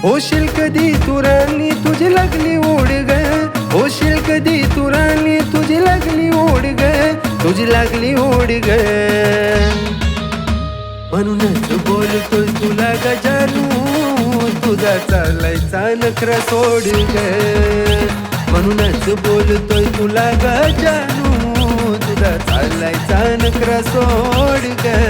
होशील कधी तू राणी तुझी लागली ओढ ग, होशील कधी तू राणी तुझी लागली ओढ ग, तुझी लागली ओढ ग. म्हणूनच बोलतोय तुला गजानू, तुझा चालायचा नखरा सोड ग. म्हणूनच बोलतोय तुला गजानू, तुझा चालायचा नखरा सोड ग.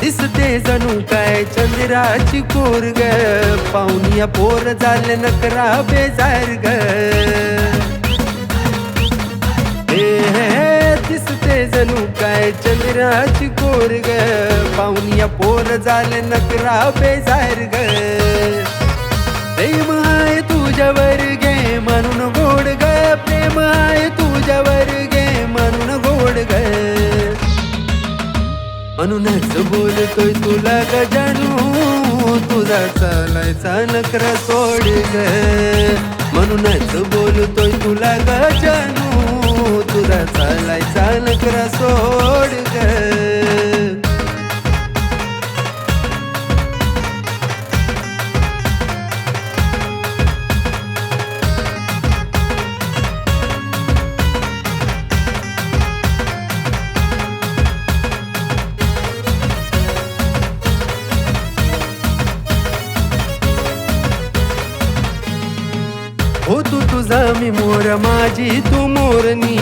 दिसते जणू काय चंद्राची कोर ग, पाहुनिया पोर झाले नकरा बेजार ग. दिसते जणू काय चंद्राची कोर ग, पाहुनिया पोर झाले नकरा बेजार ग. प्रेम आहे तुझ्यावर गे म्हणून गोड ग, प्रेम आहे तुझ्यावर गे म्हणून गोड ग. म्हणूनच बोलतोय तुला गजानू, तुझा चालायचा नखरा सोड ग. म्हणूनच बोलतोय तुला गजानू, तुझा चालायचा नखरा सोड ग. हो तू तुझा मी मोर, माझी तू मोरनी,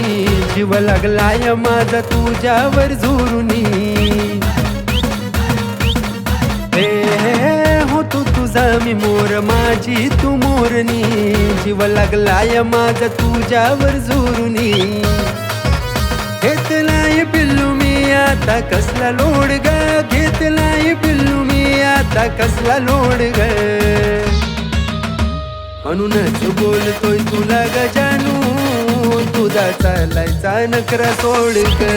जीव लागलाय माझा तुझ्यावर झुरुनी. हो तू तुझा मी मोर, माझी तू मोरनी, जीव लागलाय माझा तुझ्यावर झुरुनी. घेतलाय पिल्लू मी आता कसला लोड ग, घेतलाय पिल्लू मी आता कसला लोड ग. म्हणूनच बोलतोय तुला गजानू, तुझा चालायचा नखरा सोड ग.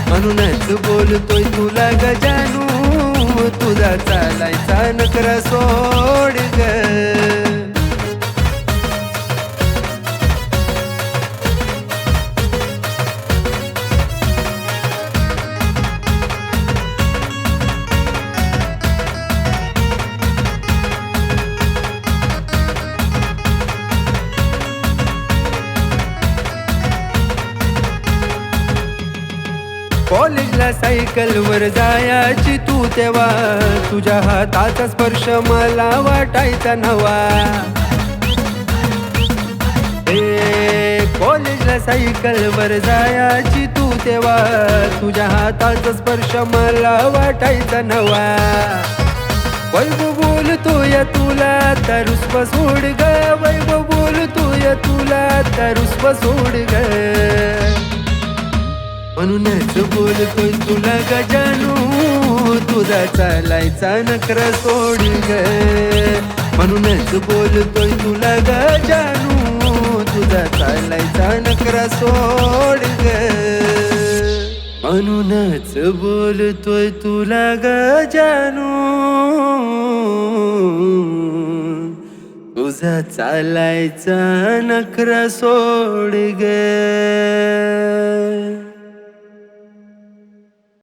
म्हणूनच बोलतोय तुला गजानू, तुझा चालायचा नखरा सोड ग. कॉलेजला सायकलवर जायाची तू तेव्हा, तुझ्या हाताचा स्पर्श मला वाटायचा नवा. कॉलेजला सायकलवर जायाची तू तेव्हा, तुझ्या हाताचा स्पर्श मला वाटायचा नवा. वैभव बोलतोय तुला तरुस्प सोड ग, वैभव बोलतोय तुला तरुस्प सोड ग. म्हणूनच बोलतोय तुला गजानू, तुझा चालायचा नखरा सोड ग. म्हणूनच बोलतोय तुला गजानू, तुझा चालायचा नखरा सोड ग. म्हणूनच बोलतोय तुला गजानू, तुझा चालायचा नखरा सोड ग.